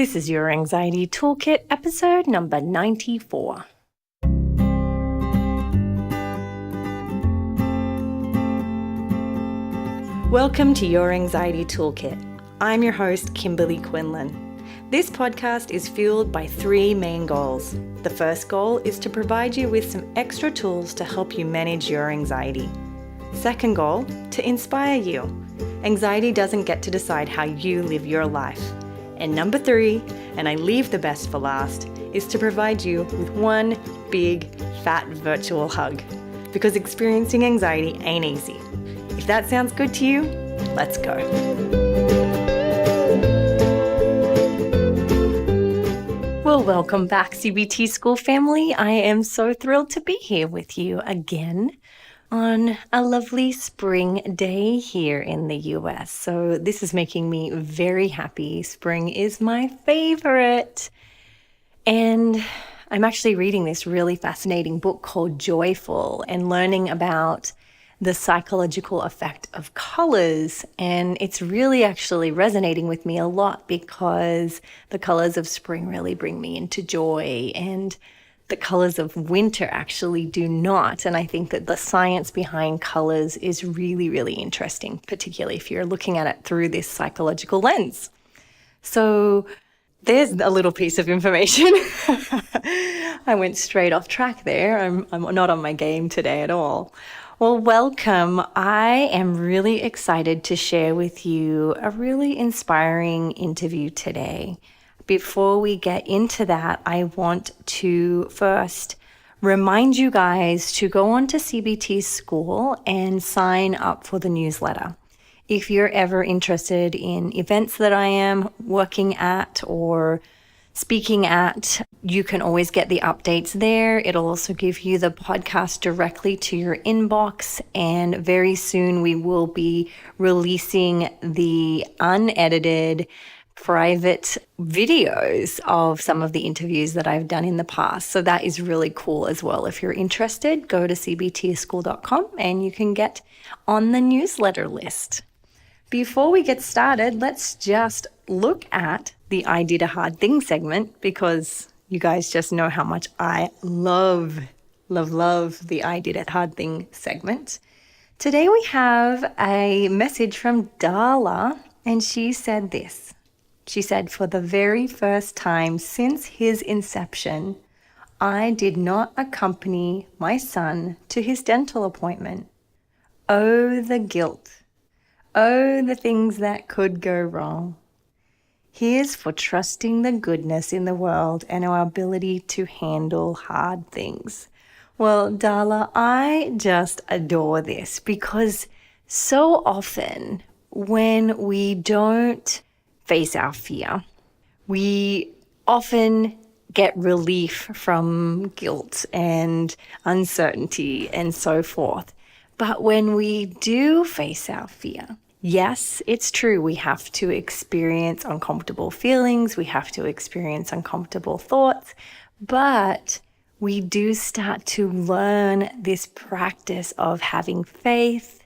This is Your Anxiety Toolkit, episode number 94. Welcome to Your Anxiety Toolkit. I'm your host, Kimberly Quinlan. This podcast is fueled by three main goals. The first goal is to provide you with some extra tools to help you manage your anxiety. Second goal, to inspire you. Anxiety doesn't get to decide how you live your life. And number three, and I leave the best for last, is to provide you with one big, fat virtual hug. Because experiencing anxiety ain't easy. If that sounds good to you, let's go. Well, welcome back, CBT School family. I am so thrilled to be here with you again on a lovely spring day here in the US. So this is making me very happy. Spring is my favorite. And I'm actually reading this really fascinating book called Joyful and learning about the psychological effect of colors. And it's really actually resonating with me a lot because the colors of spring really bring me into joy, and the colors of winter actually do not. And I think that the science behind colors is really, really interesting, particularly if you're looking at it through this psychological lens. So there's a little piece of information. I went straight off track there. I'm not on my game today at all. Well, welcome. I am really excited to share with you a really inspiring interview today. Before we get into that, I want to first remind you guys to go on to CBT School and sign up for the newsletter. If you're ever interested in events that I am working at or speaking at, you can always get the updates there. It'll also give you the podcast directly to your inbox. And very soon we will be releasing the unedited private videos of some of the interviews that I've done in the past. So that is really cool as well. If you're interested, go to cbtschool.com and you can get on the newsletter list. Before we get started, let's just look at the I Did a Hard Thing segment, because you guys just know how much I love the I Did a Hard Thing segment. Today we have a message from Darla, and she said this. She said, "For the very first time since his inception, I did not accompany my son to his dental appointment. Oh, the guilt. Oh, the things that could go wrong. Here's for trusting the goodness in the world and our ability to handle hard things." Well, Darla, I just adore this because so often when we don't face our fear, we often get relief from guilt and uncertainty and so forth. But when we do face our fear, yes, it's true, we have to experience uncomfortable feelings, we have to experience uncomfortable thoughts, but we do start to learn this practice of having faith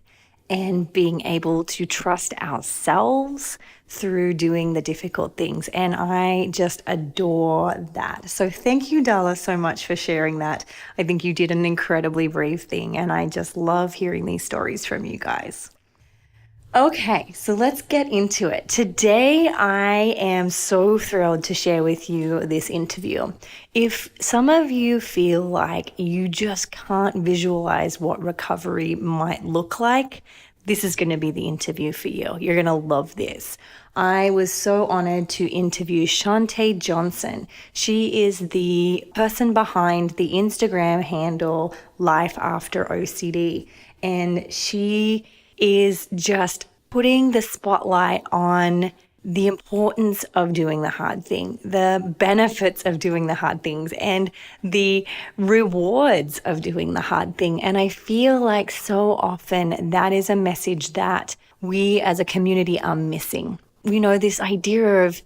and being able to trust ourselves through doing the difficult things. And I just adore that. So thank you, Darla, so much for sharing that. I think you did an incredibly brave thing, and I just love hearing these stories from you guys. Okay, so let's get into it. Today, I am so thrilled to share with you this interview. If some of you feel like you just can't visualize what recovery might look like, this is going to be the interview for you. You're going to love this. I was so honored to interview Shawnté Johnson. She is the person behind the Instagram handle Life After OCD, and she is just putting the spotlight on the importance of doing the hard thing, the benefits of doing the hard things, and the rewards of doing the hard thing. And I feel like so often that is a message that we as a community are missing. You know, this idea of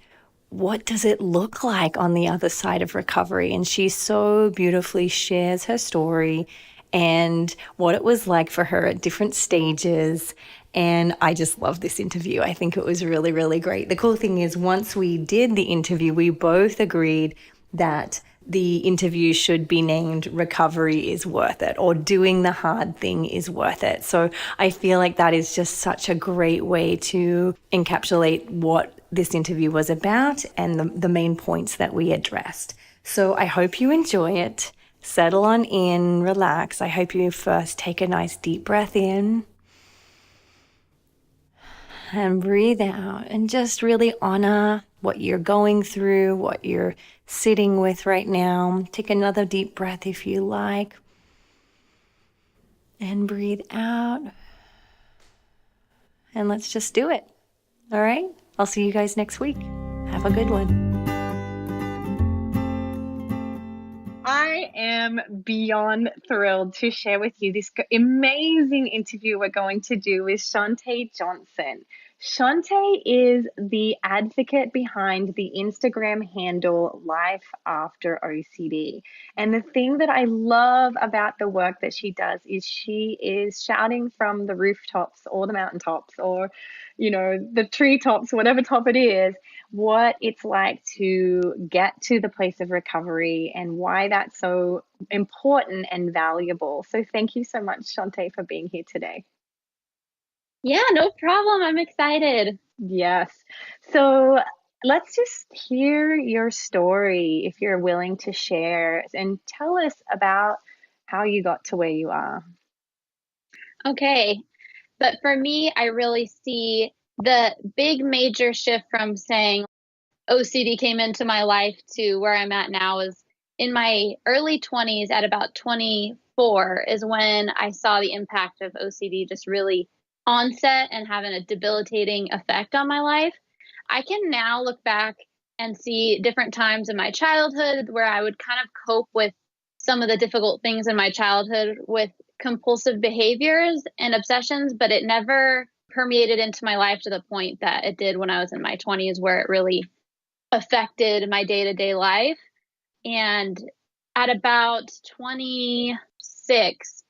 what does it look like on the other side of recovery? And she so beautifully shares her story and what it was like for her at different stages And I just love this interview. I think it was really, really great. The cool thing is, once we did the interview, we both agreed that the interview should be named Recovery is Worth It, or Doing the Hard Thing is Worth It. So I feel like that is just such a great way to encapsulate what this interview was about and the main points that we addressed. So I hope you enjoy it. Settle on in, relax. I hope you first take a nice deep breath in and breathe out, and just really honor what you're going through, what you're sitting with right now. Take another deep breath if you like, and breathe out. And let's just do it. All right? I'll see you guys next week. Have a good one. I am beyond thrilled to share with you this amazing interview we're going to do with Shawnté Johnson. Shawnté is the advocate behind the Instagram handle Life After OCD. And the thing that I love about the work that she does is she is shouting from the rooftops or the mountaintops or, the treetops, whatever top it is, what it's like to get to the place of recovery and why that's so important and valuable. So thank you so much, Shawnté, for being here today. Yeah, no problem. I'm excited. Yes. So let's just hear your story if you're willing to share, and tell us about how you got to where you are. Okay. But for me, I really see the big major shift from saying OCD came into my life to where I'm at now is in my early 20s, at about 24, is when I saw the impact of OCD just really onset and having a debilitating effect on my life. I can now look back and see different times in my childhood where I would kind of cope with some of the difficult things in my childhood with compulsive behaviors and obsessions, but it never permeated into my life to the point that it did when I was in my 20s, where it really affected my day-to-day life. And at about 26,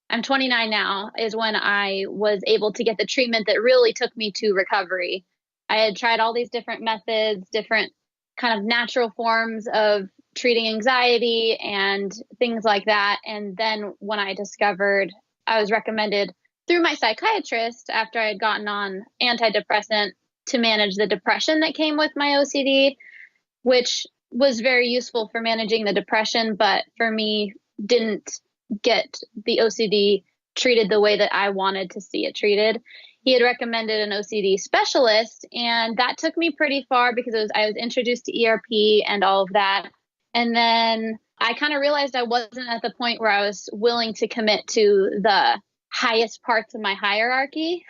I'm 29 now, is when I was able to get the treatment that really took me to recovery. I had tried all these different methods, different kind of natural forms of treating anxiety and things like that. And then when I was recommended through my psychiatrist after I had gotten on antidepressant to manage the depression that came with my OCD, which was very useful for managing the depression, but for me, didn't get the OCD treated the way that I wanted to see it treated. He had recommended an OCD specialist, and that took me pretty far because I was introduced to ERP and all of that. And then I kind of realized I wasn't at the point where I was willing to commit to the highest parts of my hierarchy.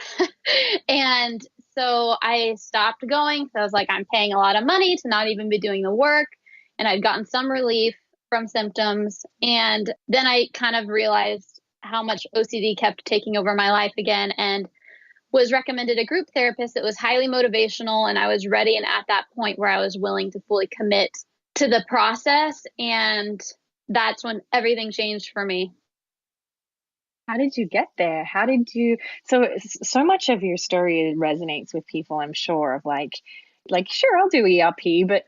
And so I stopped going. So I was like, I'm paying a lot of money to not even be doing the work. And I'd gotten some relief from symptoms. And then I kind of realized how much OCD kept taking over my life again, and was recommended a group therapist that was highly motivational. And I was ready and at that point where I was willing to fully commit to the process. And that's when everything changed for me. How did you get there? So much of your story resonates with people, I'm sure, of like, sure, I'll do ERP, but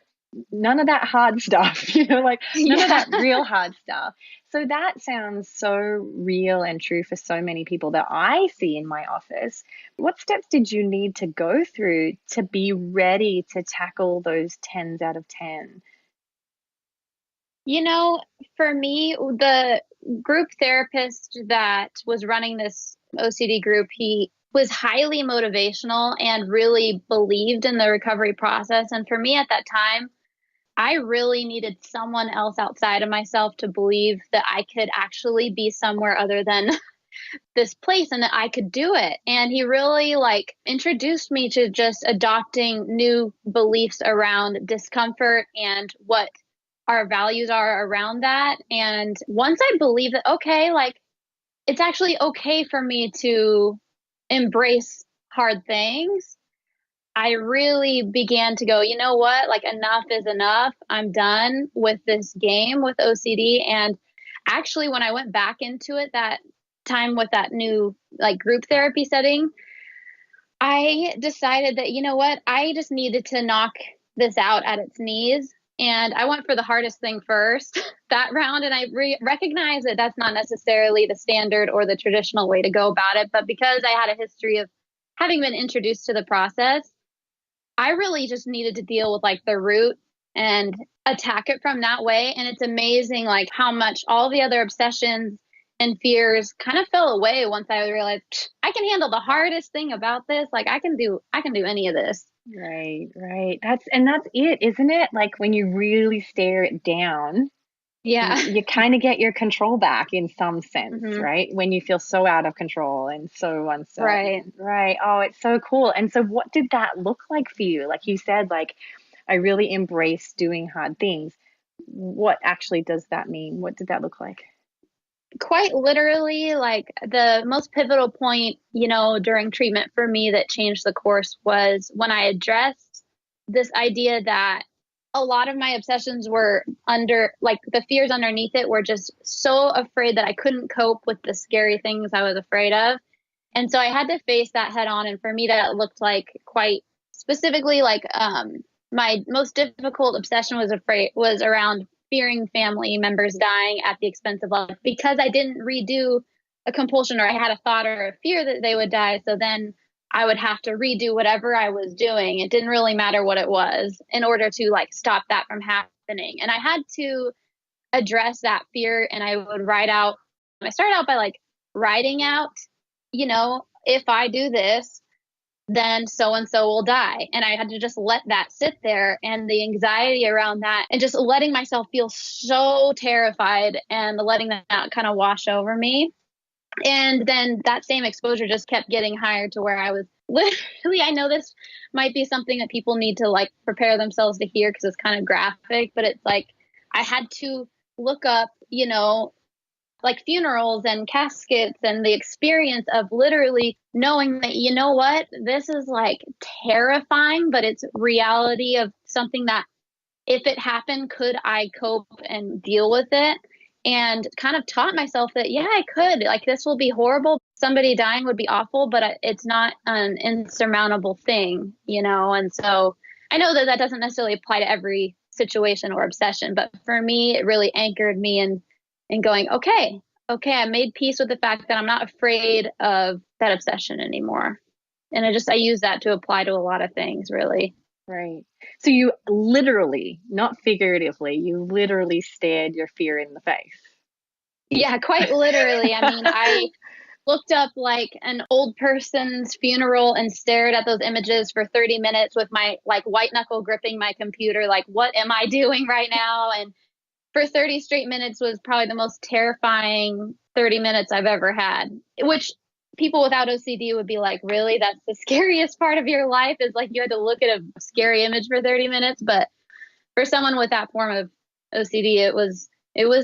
none of that hard stuff, none of that real hard stuff. So that sounds so real and true for so many people that I see in my office. What steps did you need to go through to be ready to tackle those 10s out of 10? For me, the group therapist that was running this OCD group, he was highly motivational and really believed in the recovery process. And for me at that time, I really needed someone else outside of myself to believe that I could actually be somewhere other than this place and that I could do it. And he really introduced me to just adopting new beliefs around discomfort and what our values are around that. And once I believe that, okay, it's actually okay for me to embrace hard things, I really began to go, you know what, enough is enough. I'm done with this game with OCD. And actually, when I went back into it that time with that new group therapy setting, I decided that, you know what, I just needed to knock this out at its knees. And I went for the hardest thing first that round. And I recognize that that's not necessarily the standard or the traditional way to go about it. But because I had a history of having been introduced to the process, I really just needed to deal with like the root and attack it from that way. And it's amazing like how much all the other obsessions and fears kind of fell away once I realized I can handle the hardest thing about this. Like I can do any of this. Right, right. That's it, isn't it? Like when you really stare it down, Yeah. you kind of get your control back in some sense, Hmm. right? When you feel so out of control and so Right. uncertain. Right. Oh, it's so cool. And so what did that look like for you? Like you said, like I really embrace doing hard things. What actually does that mean? What did that look like? Quite literally, like the most pivotal point, you know, during treatment for me that changed the course was when I addressed this idea that a lot of my obsessions were under, like the fears underneath it were just so afraid that I couldn't cope with the scary things I was afraid of. And so I had to face that head on. And for me, that looked like quite specifically like my most difficult obsession was around fearing family members dying at the expense of life because I didn't redo a compulsion or I had a thought or a fear that they would die. So then I would have to redo whatever I was doing. It didn't really matter what it was in order to like stop that from happening. And I had to address that fear and I would I started out by like writing out, you know, if I do this, then so and so will die. And I had to just let that sit there and the anxiety around that and just letting myself feel so terrified and letting that kind of wash over me. And then that same exposure just kept getting higher to where I was literally, I know this might be something that people need to like prepare themselves to hear because it's kind of graphic, but it's like I had to look up, you know, like funerals and caskets and the experience of literally knowing that, you know what, this is like terrifying, but it's reality of something that if it happened, could I cope and deal with it? And kind of taught myself that, yeah, I could. Like, this will be horrible. Somebody dying would be awful, but it's not an insurmountable thing, you know? And so I know that that doesn't necessarily apply to every situation or obsession, but for me, it really anchored me in going, okay, I made peace with the fact that I'm not afraid of that obsession anymore. And I use that to apply to a lot of things, really. Right. So you literally, not figuratively, you literally stared your fear in the face. Yeah, quite literally. I mean, I looked up like an old person's funeral and stared at those images for 30 minutes with my like white knuckle gripping my computer, like, what am I doing right now? And for 30 straight minutes was probably the most terrifying 30 minutes I've ever had, which people without OCD would be like, really? That's the scariest part of your life is like you had to look at a scary image for 30 minutes. But for someone with that form of OCD, it was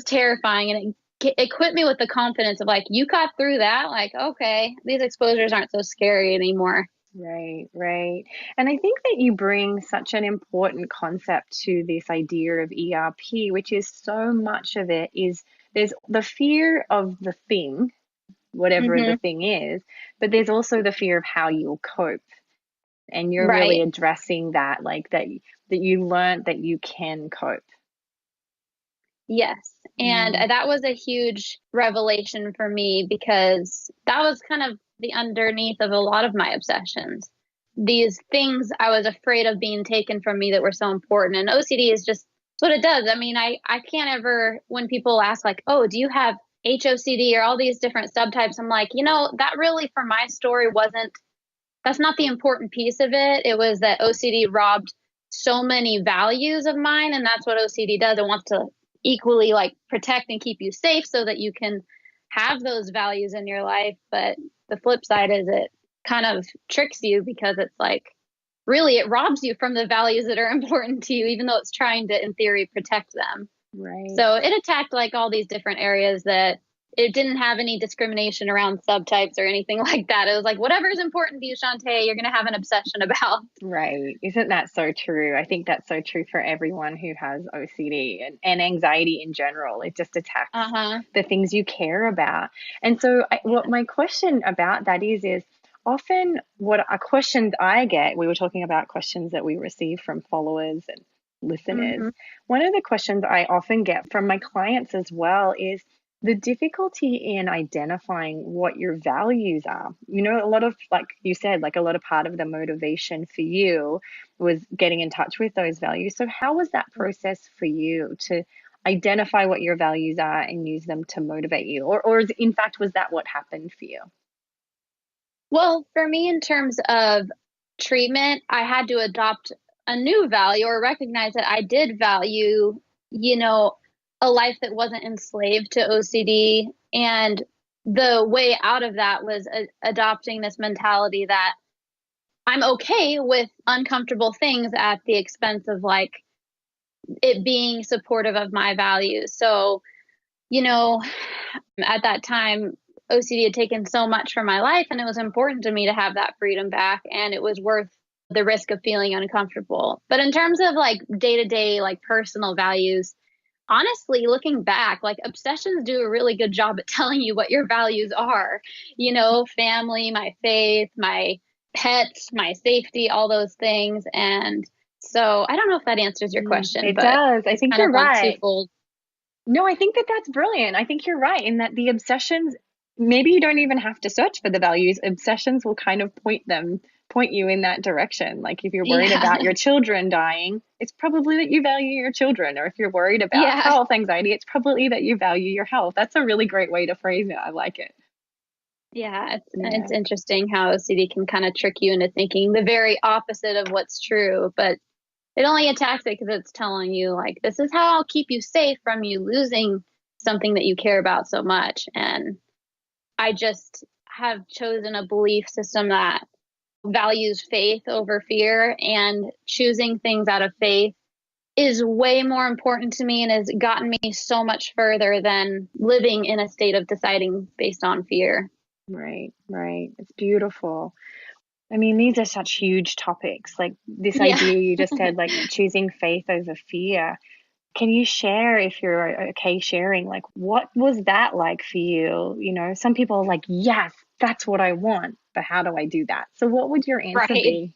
terrifying. And it equipped me with the confidence of like, you got through that. Like, okay, these exposures aren't so scary anymore. Right, right. And I think that you bring such an important concept to this idea of ERP, which is so much of it is there's the fear of the thing, whatever the Hmm. thing is, but there's also the fear of how you'll cope. And you're really Right. addressing that, like that you learned that you can cope. Yes. And Mm, that was a huge revelation for me because that was kind of the underneath of a lot of my obsessions. These things I was afraid of being taken from me that were so important. And OCD is just it's what it does. I mean, I can't ever, when people ask, like, oh, do you have HOCD or all these different subtypes? I'm like, you know, that really for my story wasn't, that's not the important piece of it. It was that OCD robbed so many values of mine. And that's what OCD does. It wants to equally like protect and keep you safe so that you can have those values in your life. But the flip side is it kind of tricks you because it's like, really, it robs you from the values that are important to you, even though it's trying to, in theory, protect them. right. So it attacked like all these different areas that it didn't have any discrimination around subtypes or anything like that. It was like, whatever is important to you, Shawnté, you're going to have an obsession about. Right. Isn't that so true? I think that's so true for everyone who has OCD and anxiety in general. It just attacks Uh huh. the things you care about. And so what my question about that is often what a questions I get, we were talking about questions that we receive from followers and listeners. Mm-hmm. One of the questions I often get from my clients as well is the difficulty in identifying what your values are. You know, a lot of, like you said, like a lot of part of the motivation for you was getting in touch with those values. So how was that process for you to identify what your values are and use them to motivate you? Or in fact, was that what happened for you? Well, for me, in terms of treatment, I had to adopt a new value or recognize that I did value, you know, a life that wasn't enslaved to OCD. And the way out of that was adopting this mentality that I'm okay with uncomfortable things at the expense of like it being supportive of my values. So, you know, at that time, OCD had taken so much from my life, and it was important to me to have that freedom back, and it was worth the risk of feeling uncomfortable. But in terms of like day to day, like personal values, honestly, looking back, like obsessions do a really good job at telling you what your values are. You know, family, my faith, my pets, my safety, all those things. And so I don't know if that answers your question, It but does. I it's think kind you're of on right. twofold. No, I think that that's brilliant. I think you're right in that the obsessions, maybe you don't even have to search for the values. Obsessions will kind of point you in that direction. Like if you're worried Yeah. about your children dying, it's probably that you value your children. Or if you're worried about Yeah. health anxiety, it's probably that you value your health. That's a really great way to phrase it. I like it. Yeah, Yeah. it's interesting how OCD can kind of trick you into thinking the very opposite of what's true, but it only attacks it because it's telling you like this is how I'll keep you safe from you losing something that you care about so much. And I just have chosen a belief system that values faith over fear, and choosing things out of faith is way more important to me and has gotten me so much further than living in a state of deciding based on fear. Right, right. It's beautiful. I mean, these are such huge topics. Like this Yeah. idea you just said, like choosing faith over fear. Can you share, if you're okay sharing, like what was that like for you? You know, some people are like, yes, that's what I want, but how do I do that? So what would your answer Right. be?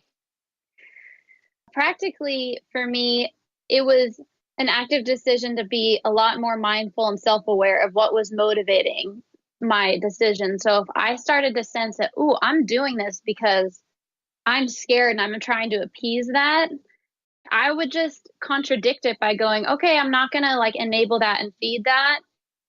Practically, for me, it was an active decision to be a lot more mindful and self aware of what was motivating my decision. So if I started to sense that, oh, I'm doing this because I'm scared and I'm trying to appease that, I would just contradict it by going, okay, I'm not going to like enable that and feed that.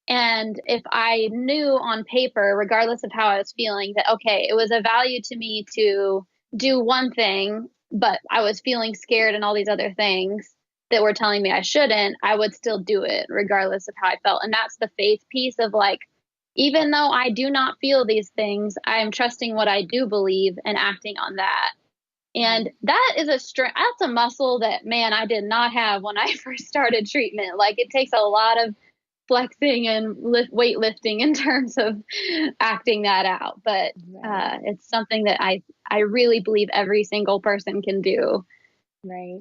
And if I knew on paper, regardless of how I was feeling, that, okay, it was a value to me to do one thing, but I was feeling scared and all these other things that were telling me I shouldn't, I would still do it regardless of how I felt. And that's the faith piece of like, even though I do not feel these things, I am trusting what I do believe and acting on that. And that is that's a muscle that, man, I did not have when I first started treatment. Like it takes a lot of flexing and weightlifting in terms of acting that out. But Right, it's something that I really believe every single person can do. right.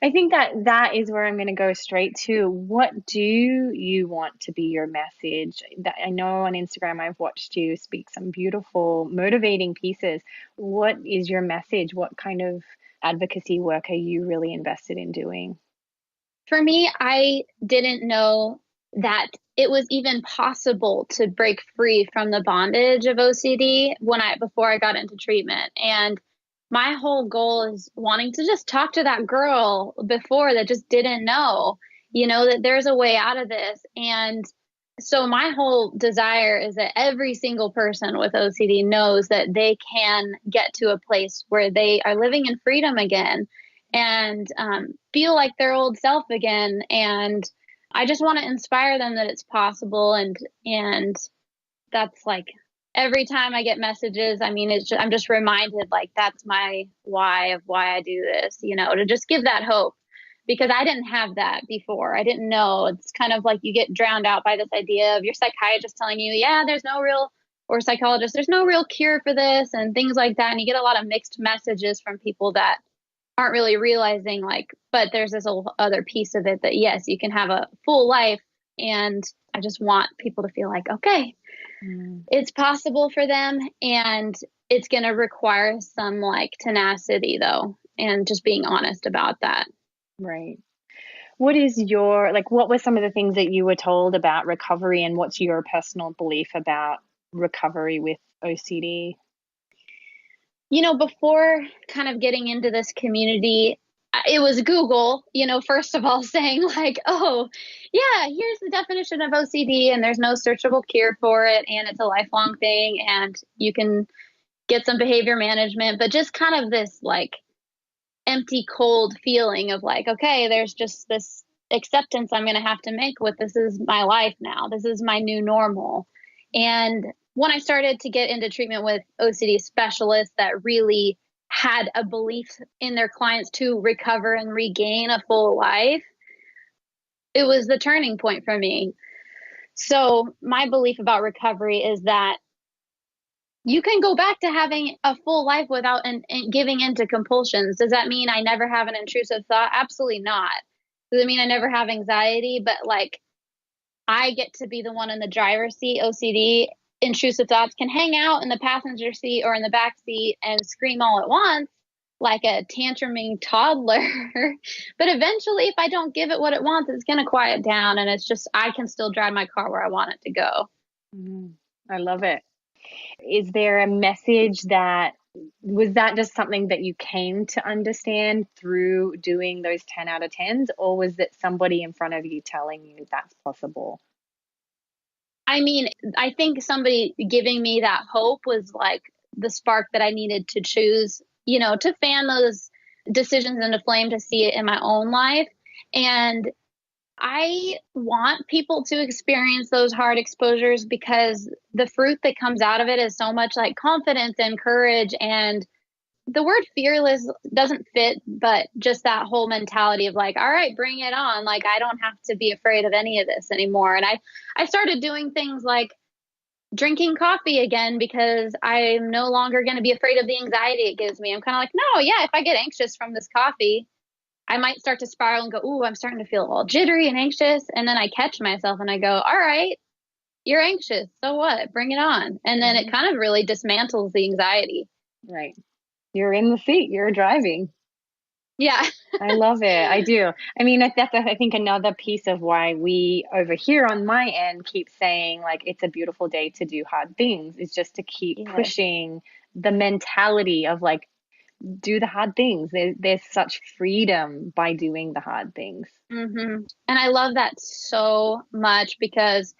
I think that that is where I'm going to go straight to. What do you want to be your message? That I know on Instagram I've watched you speak some beautiful, motivating pieces. What is your message? What kind of advocacy work are you really invested in doing? For me, I didn't know that it was even possible to break free from the bondage of OCD before I got into treatment. And my whole goal is wanting to just talk to that girl before that just didn't know, that there's a way out of this. And so my whole desire is that every single person with OCD knows that they can get to a place where they are living in freedom again and feel like their old self again. And I just want to inspire them that it's possible. And that's like every time I get messages, I mean, I'm just reminded like that's my why of why I do this, to just give that hope, because I didn't have that before. I didn't know. It's kind of like you get drowned out by this idea of your psychiatrist telling you, yeah, there's no real, or psychologist, there's no real cure for this and things like that. And you get a lot of mixed messages from people that aren't really realizing like, but there's this whole other piece of it that yes, you can have a full life. And I just want people to feel like, okay, it's possible for them, and it's going to require some like tenacity though, and just being honest about that. Right. What is your, like, what were some of the things that you were told about recovery, and what's your personal belief about recovery with OCD? Before kind of getting into this community, it was Google, first of all saying like, oh, yeah, here's the definition of OCD and there's no searchable cure for it. And it's a lifelong thing and you can get some behavior management, but just kind of this like empty, cold feeling of like, okay, there's just this acceptance I'm going to have to make with this is my life now. This is my new normal. And when I started to get into treatment with OCD specialists that really had a belief in their clients to recover and regain a full life, it was the turning point for me. So my belief about recovery is that you can go back to having a full life without and giving into compulsions. Does that mean I never have an intrusive thought? Absolutely not. Does it mean I never have anxiety? But like, I get to be the one in the driver's seat. OCD intrusive thoughts can hang out in the passenger seat or in the back seat and scream all at once like a tantruming toddler. But eventually, if I don't give it what it wants, it's going to quiet down. And it's just, I can still drive my car where I want it to go. I love it. Is there a message was that just something that you came to understand through doing those 10 out of 10s, or was it somebody in front of you telling you that's possible? I mean, I think somebody giving me that hope was like the spark that I needed to choose, to fan those decisions into flame, to see it in my own life. And I want people to experience those hard exposures because the fruit that comes out of it is so much like confidence and courage. And the word fearless doesn't fit, but just that whole mentality of like, all right, bring it on. Like, I don't have to be afraid of any of this anymore. And I started doing things like drinking coffee again because I'm no longer going to be afraid of the anxiety it gives me. I'm kind of like, no, yeah, if I get anxious from this coffee, I might start to spiral and go, ooh, I'm starting to feel all jittery and anxious. And then I catch myself and I go, all right, you're anxious. So what? Bring it on. And then it kind of really dismantles the anxiety. Right. You're in the seat, you're driving. Yeah. I love it. I do. I mean, that's, I think, another piece of why we over here on my end keep saying like, it's a beautiful day to do hard things, is just to keep pushing the mentality of like, do the hard things. There's such freedom by doing the hard things. And I love that so much because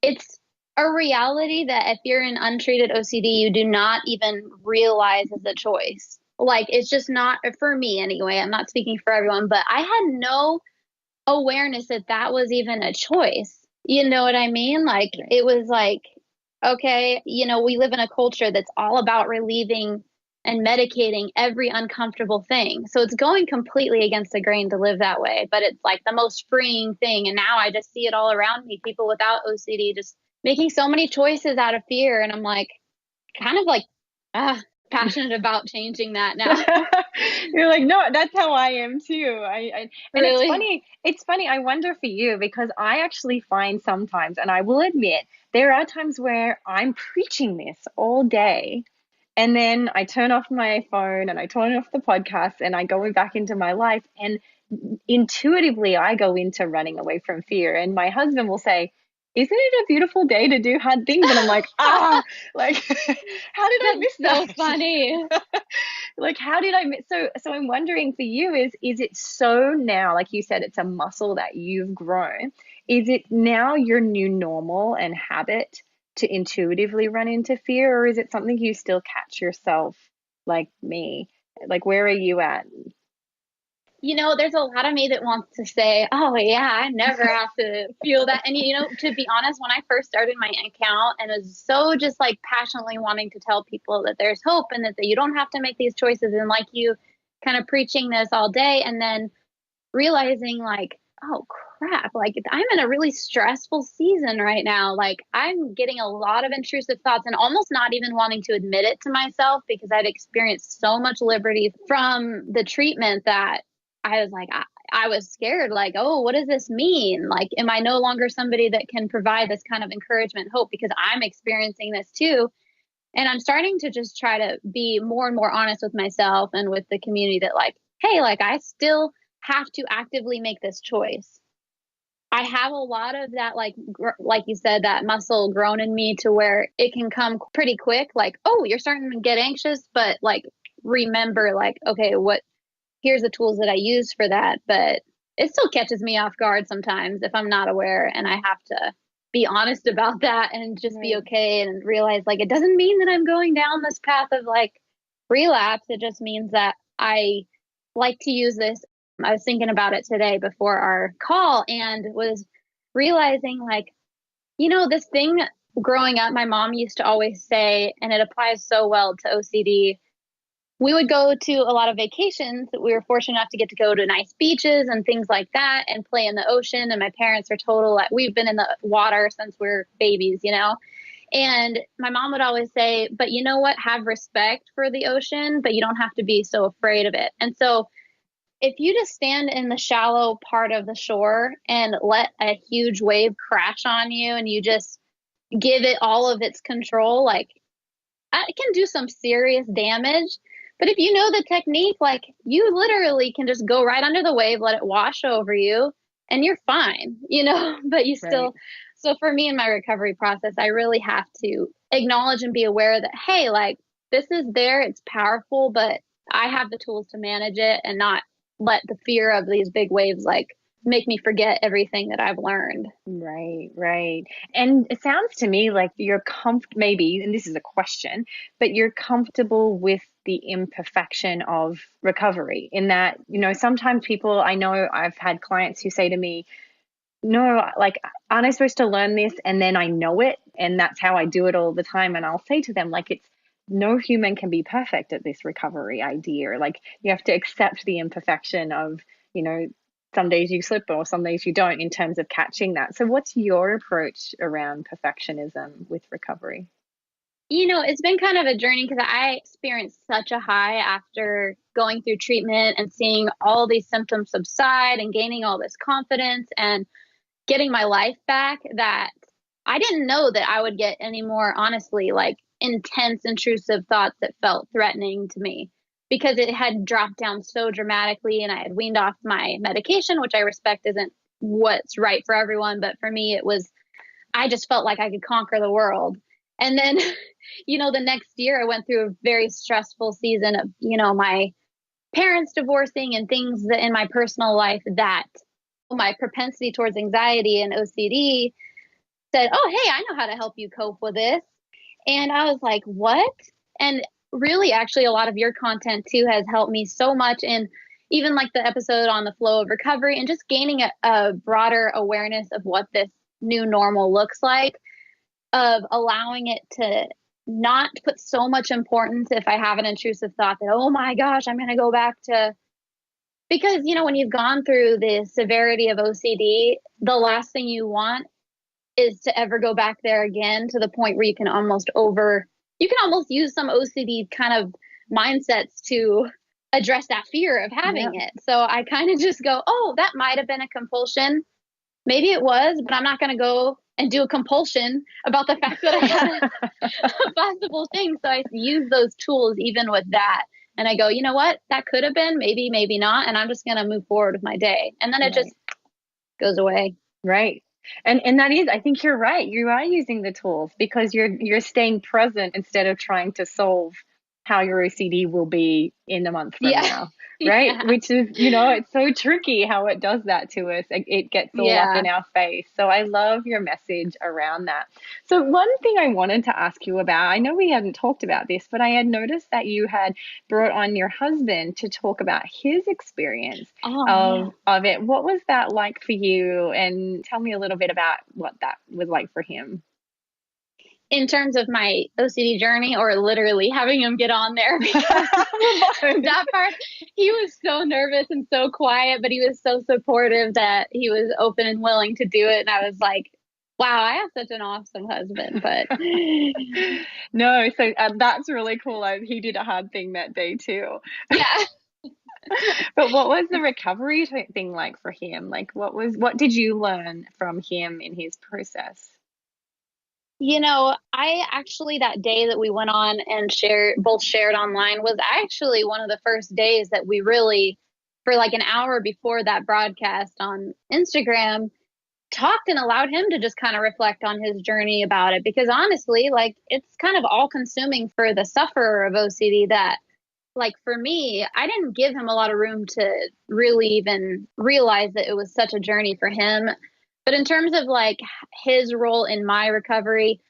it's a reality that if you're in untreated OCD, you do not even realize is a choice. Like, it's just not, for me anyway, I'm not speaking for everyone, but I had no awareness that was even a choice. You know what I mean? Like, it was like, okay, we live in a culture that's all about relieving and medicating every uncomfortable thing. So it's going completely against the grain to live that way, but it's like the most freeing thing. And now I just see it all around me, people without OCD just making so many choices out of fear. And I'm like, kind of like, passionate about changing that now. You're like, no, that's how I am too. And Really? it's funny. I wonder for you, because I actually find sometimes, and I will admit, there are times where I'm preaching this all day, and then I turn off my phone and I turn off the podcast and I go back into my life, and intuitively I go into running away from fear. And my husband will say, isn't it a beautiful day to do hard things? And I'm like, like, how did I miss that? So funny. Like, how did I miss? So I'm wondering for you, is it so now, like you said, it's a muscle that you've grown. Is it now your new normal and habit to intuitively run into fear, or is it something you still catch yourself like me? Like, where are you at? There's a lot of me that wants to say, oh yeah, I never have to feel that. And, to be honest, when I first started my account and was so just like passionately wanting to tell people that there's hope and that you don't have to make these choices, and like you kind of preaching this all day, and then realizing like, oh crap, like I'm in a really stressful season right now. Like I'm getting a lot of intrusive thoughts and almost not even wanting to admit it to myself because I'd experienced so much liberty from the treatment that I was like, I was scared, like, oh, what does this mean? Like, am I no longer somebody that can provide this kind of encouragement, hope, because I'm experiencing this too? And I'm starting to just try to be more and more honest with myself and with the community that, like, hey, like, I still have to actively make this choice. I have a lot of that, like you said, that muscle grown in me to where it can come pretty quick. Like, oh, you're starting to get anxious, but like, remember, like, okay, here's the tools that I use for that. But it still catches me off guard sometimes if I'm not aware, and I have to be honest about that and just be okay and realize, like, it doesn't mean that I'm going down this path of like relapse. It just means that I like to use this. I was thinking about it today before our call and was realizing, like, this thing growing up, my mom used to always say, and it applies so well to OCD. We would go to a lot of vacations. We were fortunate enough to get to go to nice beaches and things like that and play in the ocean. And my parents are we've been in the water since we're babies, And my mom would always say, but you know what? Have respect for the ocean, but you don't have to be so afraid of it. And so if you just stand in the shallow part of the shore and let a huge wave crash on you and you just give it all of its control, like, it can do some serious damage. But if you know the technique, like, you literally can just go right under the wave, let it wash over you, and you're fine, but you still. So for me in my recovery process, I really have to acknowledge and be aware that, hey, like, this is there, it's powerful, but I have the tools to manage it and not let the fear of these big waves, like, make me forget everything that I've learned. Right. And it sounds to me like you're maybe, and this is a question, but you're comfortable with the imperfection of recovery in that, sometimes people, I know I've had clients who say to me, no, like, aren't I supposed to learn this? And then I know it. And that's how I do it all the time. And I'll say to them, like, no human can be perfect at this recovery idea. Like, you have to accept the imperfection of, some days you slip or some days you don't in terms of catching that. So what's your approach around perfectionism with recovery? It's been kind of a journey because I experienced such a high after going through treatment and seeing all these symptoms subside and gaining all this confidence and getting my life back, that I didn't know that I would get any more, honestly, like, intense, intrusive thoughts that felt threatening to me, because it had dropped down so dramatically and I had weaned off my medication, which I respect isn't what's right for everyone. But for me, I just felt like I could conquer the world. And then, the next year I went through a very stressful season of, my parents divorcing and things that in my personal life, that my propensity towards anxiety and OCD said, oh, hey, I know how to help you cope with this. And I was like, what? And really, actually, a lot of your content too has helped me so much. And even like the episode on the flow of recovery and just gaining a broader awareness of what this new normal looks like, of allowing it to not put so much importance if I have an intrusive thought that, oh my gosh, I'm going to go back to, because, when you've gone through the severity of OCD, the last thing you want is to ever go back there again, to the point where you can almost use some OCD kind of mindsets to address that fear of having it. So I kind of just go, oh, that might have been a compulsion. Maybe it was, but I'm not going to go and do a compulsion about the fact that I had a possible thing. So I use those tools even with that. And I go, you know what? That could have been, maybe, maybe not. And I'm just going to move forward with my day. And then it just goes away. Right. And that is, I think you're right. You are using the tools because you're staying present instead of trying to solve how your OCD will be in a month from now. Right. Yeah. Which is, it's so tricky how it does that to us. It gets all up in our face. So I love your message around that. So one thing I wanted to ask you about, I know we hadn't talked about this, but I had noticed that you had brought on your husband to talk about his experience of it. What was that like for you? And tell me a little bit about what that was like for him. In terms of my OCD journey, or literally having him get on there? Because that part, he was so nervous and so quiet, but he was so supportive that he was open and willing to do it. And I was like, wow, I have such an awesome husband. But no, so that's really cool. He did a hard thing that day too. Yeah. But what was the recovery thing like for him? Like, what did you learn from him in his process? I actually, that day that we went on and both shared online, was actually one of the first days that we really, for like an hour before that broadcast on Instagram, talked and allowed him to just kind of reflect on his journey about it. Because honestly, like, it's kind of all consuming for the sufferer of OCD that, like, for me, I didn't give him a lot of room to really even realize that it was such a journey for him. But in terms of like his role in my recovery,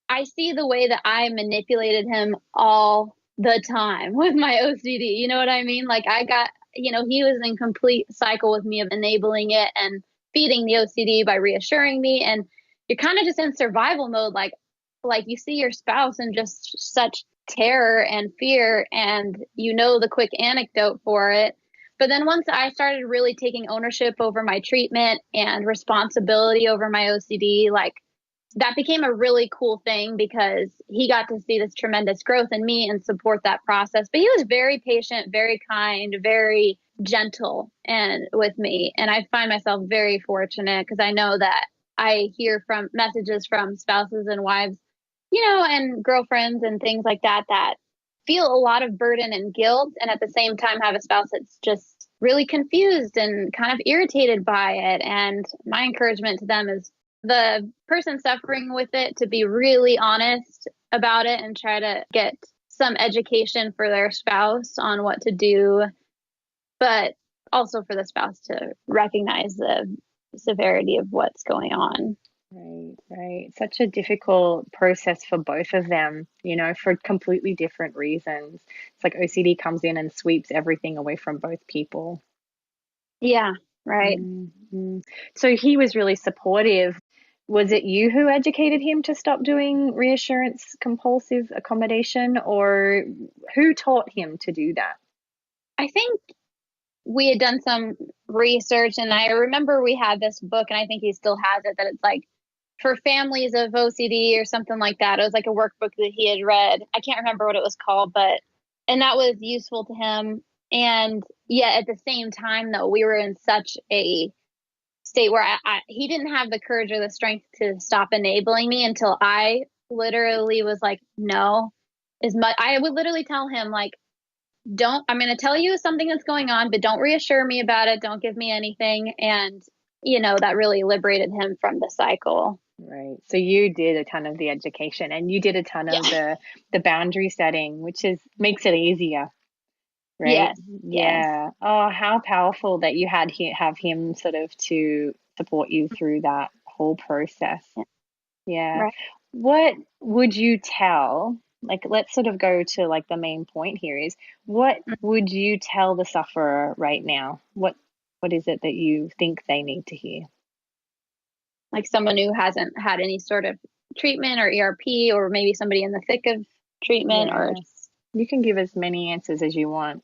I see the way that I manipulated him all the time with my OCD. You know what I mean? Like, he was in complete cycle with me of enabling it and feeding the OCD by reassuring me. And you're kind of just in survival mode. Like you see your spouse in just such terror and fear, and the quick anecdote for it. But then once I started really taking ownership over my treatment and responsibility over my OCD, like, that became a really cool thing because he got to see this tremendous growth in me and support that process. But he was very patient, very kind, very gentle and with me. And I find myself very fortunate because I know that I hear from messages from spouses and wives, and girlfriends and things like that, that feel a lot of burden and guilt, and at the same time have a spouse that's just really confused and kind of irritated by it. And my encouragement to them is the person suffering with it to be really honest about it and try to get some education for their spouse on what to do, but also for the spouse to recognize the severity of what's going on. Right, right. Such a difficult process for both of them, for completely different reasons. It's like OCD comes in and sweeps everything away from both people. Yeah, right. Mm-hmm. So he was really supportive. Was it you who educated him to stop doing reassurance compulsive accommodation, or who taught him to do that? I think we had done some research, and I remember we had this book, and I think he still has it, that it's like for families of OCD or something like that. It was like a workbook that he had read. I can't remember what it was called, and that was useful to him. And yet at the same time, though, we were in such a state where he didn't have the courage or the strength to stop enabling me until I literally was like, no, I would literally tell him, like, I'm going to tell you something that's going on, but don't reassure me about it. Don't give me anything. And, that really liberated him from the cycle. Right. So you did a ton of the education, and you did a ton of the boundary setting, which makes it easier. Right. Yes. Yeah. Yes. Oh, how powerful that you have him sort of to support you through that whole process. Yeah. Right. What would you tell, like, let's sort of go to like the main point here is, what would you tell the sufferer right now? What is it that you think they need to hear? Like someone who hasn't had any sort of treatment or ERP, or maybe somebody in the thick of treatment, or you can give as many answers as you want.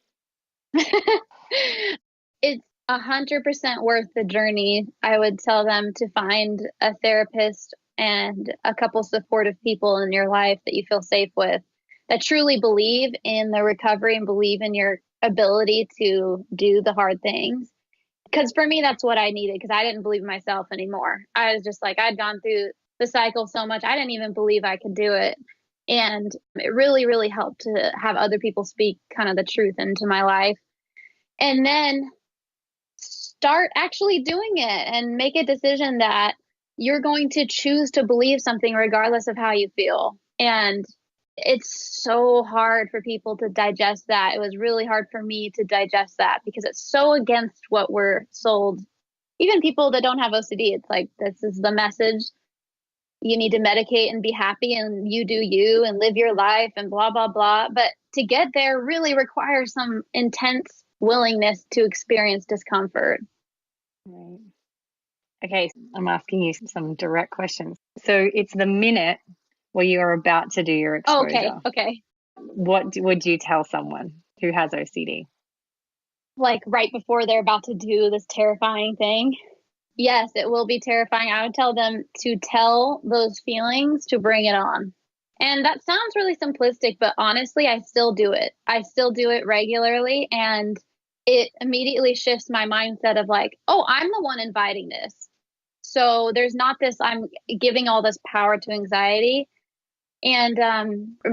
It's 100% worth the journey. I would tell them to find a therapist and a couple supportive people in your life that you feel safe with, that truly believe in the recovery and believe in your ability to do the hard things. Because for me, that's what I needed, because I didn't believe in myself anymore. I was just like, I'd gone through the cycle so much, I didn't even believe I could do it. And it really, really helped to have other people speak kind of the truth into my life. And then start actually doing it and make a decision that you're going to choose to believe something regardless of how you feel. And it's so hard for people to digest that. It was really hard for me to digest that because it's so against what we're sold. Even people that don't have OCD, it's like, this is the message. You need to medicate and be happy, and you do you and live your life and blah, blah, blah. But to get there really requires some intense willingness to experience discomfort. Right. Okay, I'm asking you some direct questions. So it's the minute where you're about to do your exposure. Okay. What would you tell someone who has OCD? Like right before they're about to do this terrifying thing? Yes, it will be terrifying. I would tell them to tell those feelings to bring it on. And that sounds really simplistic, but honestly, I still do it. I still do it regularly. And it immediately shifts my mindset of like, oh, I'm the one inviting this. So there's not this, I'm giving all this power to anxiety, and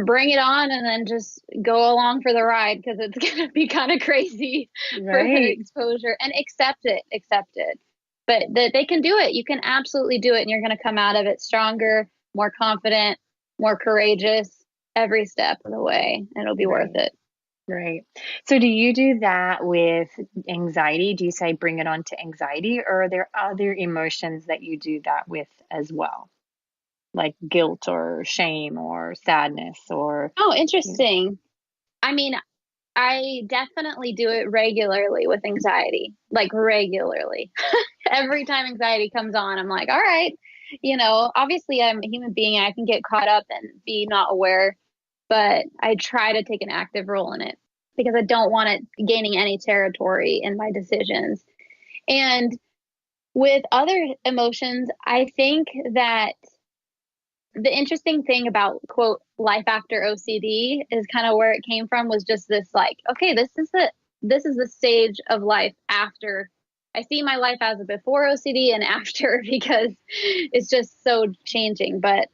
bring it on, and then just go along for the ride, because it's going to be kind of crazy for the Right. exposure, and accept it. But that they can do it. You can absolutely do it. And you're going to come out of it stronger, more confident, more courageous every step of the way. And it'll be worth Right. it. Right. So do you do that with anxiety? Do you say bring it on to anxiety, or are there other emotions that you do that with as well? Like guilt or shame or sadness or, Oh, you know, interesting. I mean, I definitely do it regularly with anxiety, like regularly. Every time anxiety comes on, I'm like, all right, obviously I'm a human being. I can get caught up and be not aware, but I try to take an active role in it because I don't want it gaining any territory in my decisions. And with other emotions, I think that the interesting thing about quote life after OCD is kind of where it came from, was just this like, okay, this is the stage of life after. I see my life as a before OCD and after because it's just so changing. But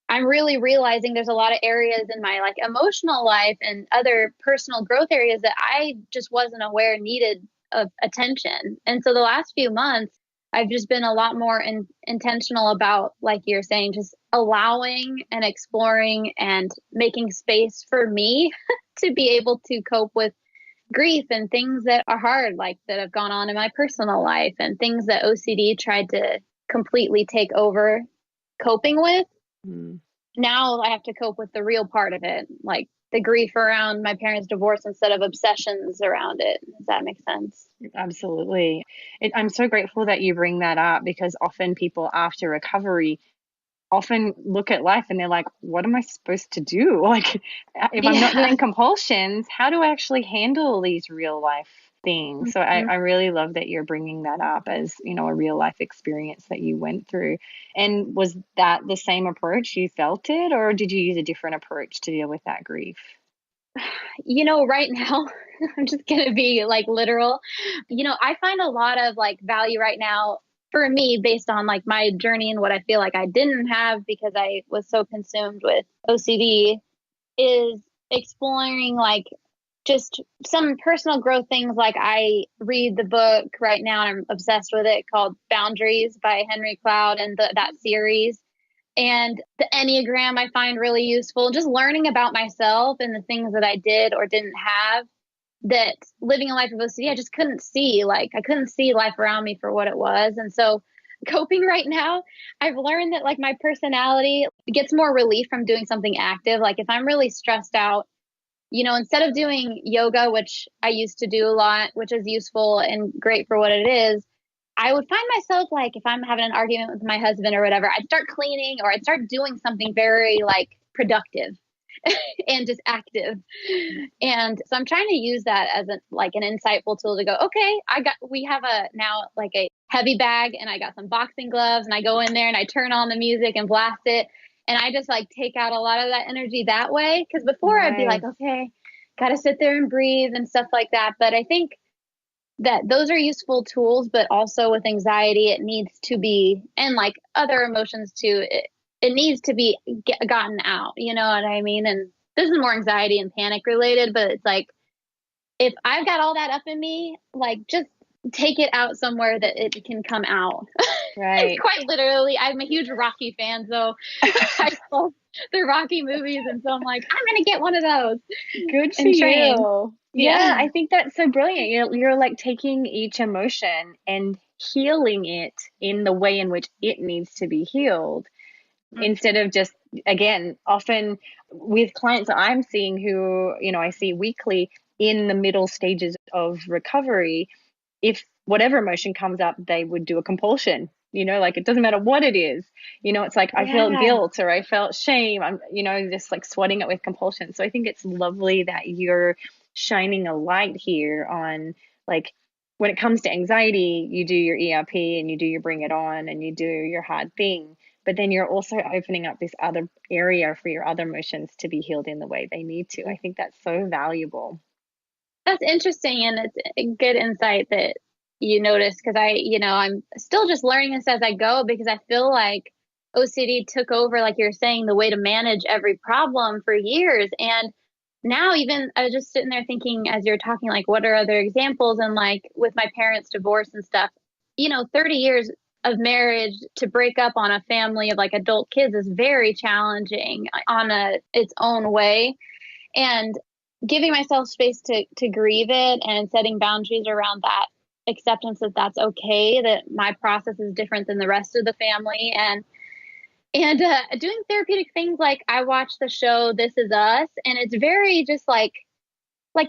I'm really realizing there's a lot of areas in my like emotional life and other personal growth areas that I just wasn't aware needed of attention. And so the last few months, I've just been a lot more intentional about, like you're saying, just allowing and exploring and making space for me to be able to cope with grief and things that are hard, like that have gone on in my personal life, and things that OCD tried to completely take over coping with. mm, Now I have to cope with the real part of it, like the grief around my parents' divorce instead of obsessions around it. Does that make sense? absolutely. I'm so grateful that you bring that up, because often people after recovery often look at life and they're like, what am I supposed to do? Like, if I'm not Yeah. doing compulsions, how do I actually handle these real life things? So I really love that you're bringing that up as, a real life experience that you went through. And was that the same approach you felt it, or did you use a different approach to deal with that grief? Right now, I'm just going to be like literal. I find a lot of like value right now for me based on like my journey and what I feel like I didn't have because I was so consumed with OCD, is exploring like just some personal growth things. Like I read the book right now and I'm obsessed with it, called Boundaries by Henry Cloud, and that series. And the Enneagram I find really useful. Just learning about myself and the things that I did or didn't have, that living a life of OCD, I just couldn't see. Like I couldn't see life around me for what it was. And so coping right now, I've learned that like my personality gets more relief from doing something active. Like if I'm really stressed out, instead of doing yoga, which I used to do a lot, which is useful and great for what it is, I would find myself like, if I'm having an argument with my husband or whatever, I'd start cleaning or I'd start doing something very like productive and just active. And so I'm trying to use that as an insightful tool to go, okay, we have a now like a heavy bag, and I got some boxing gloves, and I go in there and I turn on the music and blast it. And I just like take out a lot of that energy that way. Cause before I'd be like, Nice. okay, got to sit there and breathe and stuff like that. But I think that those are useful tools, but also with anxiety, it needs to be, and like other emotions too, it needs to be gotten out. You know what I mean? And this is more anxiety and panic related, but it's like, if I've got all that up in me, like just take it out somewhere that it can come out. It's Right. quite literally, I'm a huge Rocky fan, so I love the Rocky movies. And so I'm like, I'm going to get one of those Good for and train. you. Yeah, Yeah. I think that's so brilliant. You're like taking each emotion and healing it in the way in which it needs to be healed, instead of just, again, often with clients that I'm seeing who, I see weekly in the middle stages of recovery, if whatever emotion comes up, they would do a compulsion. Like it doesn't matter what it is. It's like I felt Yeah. guilt or I felt shame. I'm, just like sweating it with compulsion. So I think it's lovely that you're shining a light here on, like, when it comes to anxiety, you do your ERP and you do your bring it on and you do your hard thing. But then you're also opening up this other area for your other emotions to be healed in the way they need to. I think that's so valuable. That's interesting, and it's a good insight that you noticed, because I'm still just learning this as I go, because I feel like OCD took over, like you're saying, the way to manage every problem for years. And now, even I was just sitting there thinking as you're talking, like, what are other examples? And like with my parents' divorce and stuff, 30 years of marriage to break up on a family of like adult kids is very challenging on its own way. And giving myself space to grieve it and setting boundaries around that, acceptance that that's okay, that my process is different than the rest of the family, and doing therapeutic things. Like, I watch the show This Is Us, and it's very just like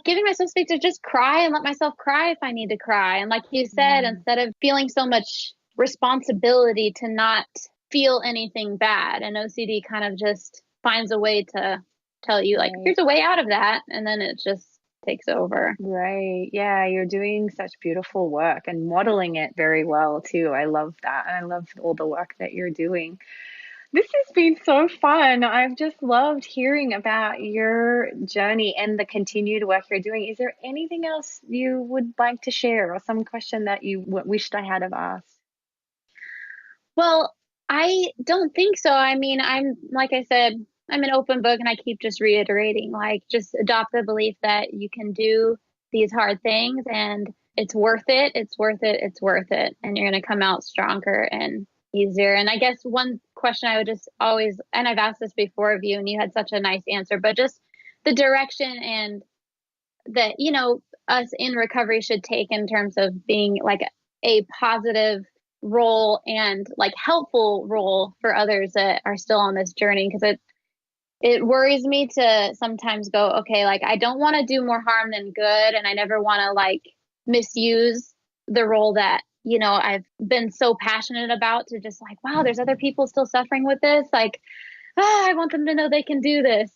giving myself space to just cry and let myself cry if I need to cry. And like you said, instead of feeling so much responsibility to not feel anything bad, and OCD kind of just finds a way to tell you, like, here's a way out of that, and then it just takes over. Right. Yeah, you're doing such beautiful work and modeling it very well too. I love that. And I love all the work that you're doing. This has been so fun. I've just loved hearing about your journey and the continued work you're doing. Is there anything else you would like to share, or some question that you wished I had have asked? Well, I don't think so. I mean, like I said, I'm an open book, and I keep just reiterating, like, just adopt the belief that you can do these hard things, and it's worth it. It's worth it. It's worth it. And you're going to come out stronger and easier. And I guess one question I would just always, and I've asked this before of you, and you had such a nice answer, but just the direction and that, us in recovery should take in terms of being like a positive role and like helpful role for others that are still on this journey. Because it worries me to sometimes go, okay, like, I don't want to do more harm than good, and I never want to like misuse the role that I've been so passionate about, to just like, wow, there's other people still suffering with this, like, I want them to know they can do this.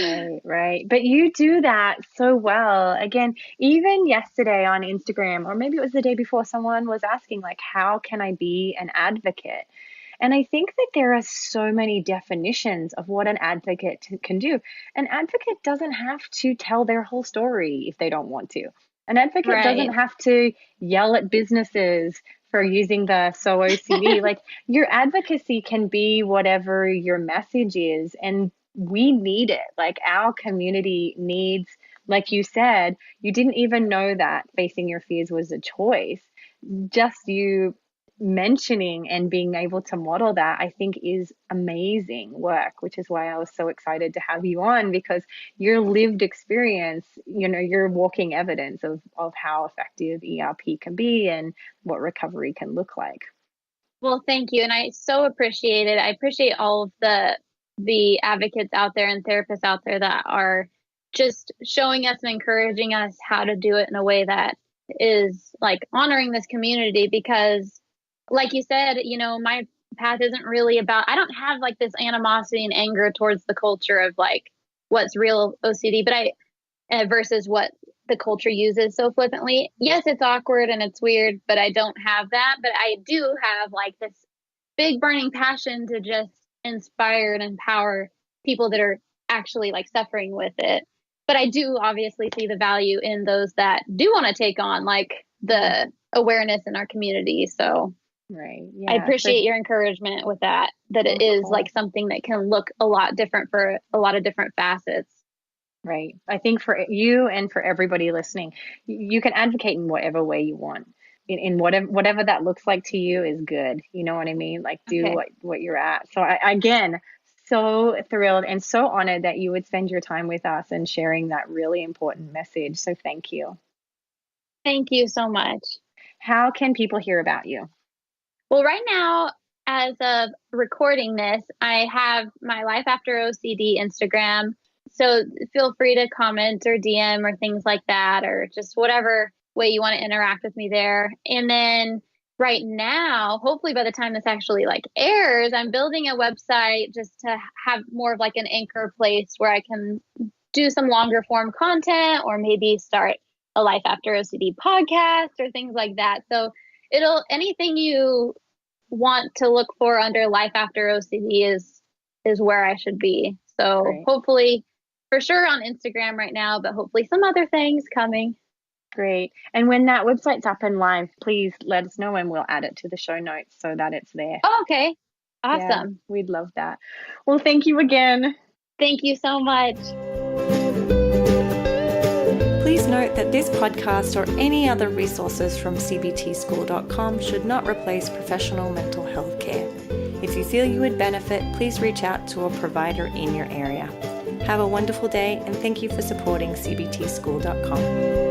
Right, right. But you do that so well. Again, even yesterday on Instagram, or maybe it was the day before, someone was asking, like, how can I be an advocate? And I think that there are so many definitions of what an advocate can do. An advocate doesn't have to tell their whole story if they don't want to. An advocate Right. doesn't have to yell at businesses for using the so OCD. Like, your advocacy can be whatever your message is. And we need it. Like, our community needs, like you said, you didn't even know that facing your fears was a choice. Just you mentioning and being able to model that, I think, is amazing work, which is why I was so excited to have you on, because your lived experience, you're walking evidence of how effective ERP can be and what recovery can look like. Well, thank you. And I so appreciate it. I appreciate all of the advocates out there and therapists out there that are just showing us and encouraging us how to do it in a way that is like honoring this community. Because like you said, my path isn't really about, I don't have like this animosity and anger towards the culture of like what's real OCD, but versus what the culture uses so flippantly. Yes, it's awkward and it's weird, but I don't have that. But I do have like this big burning passion to just inspire and empower people that are actually like suffering with it. But I do obviously see the value in those that do want to take on like the awareness in our community. So Right. I Yeah. So, appreciate your encouragement with that it of is course. like something that can look a lot different for a lot of different facets. Right. I think for you and for everybody listening, you can advocate in whatever way you want. In whatever that looks like to you is good. You know what I mean? Like, do Okay. what you're at. So again, so thrilled and so honored that you would spend your time with us and sharing that really important message. So thank you. Thank you so much. How can people hear about you? Well, right now, as of recording this, I have my Life After OCD Instagram. So feel free to comment or DM or things like that, or just whatever way you want to interact with me there. And then right now, hopefully by the time this actually like airs, I'm building a website just to have more of like an anchor place where I can do some longer form content, or maybe start a Life After OCD podcast or things like that. So it'll, anything you want to look for under Life After OCD is where I should be. So Great. hopefully for sure on Instagram right now, but hopefully some other things coming. Great. And when that website's up and live, please let us know and we'll add it to the show notes so that it's there. Oh, okay. Yeah, Awesome. we'd love that. Well, thank you again. Thank you so much. Please note that this podcast or any other resources from cbtschool.com should not replace professional mental health care. If you feel you would benefit, please reach out to a provider in your area. Have a wonderful day and thank you for supporting cbtschool.com.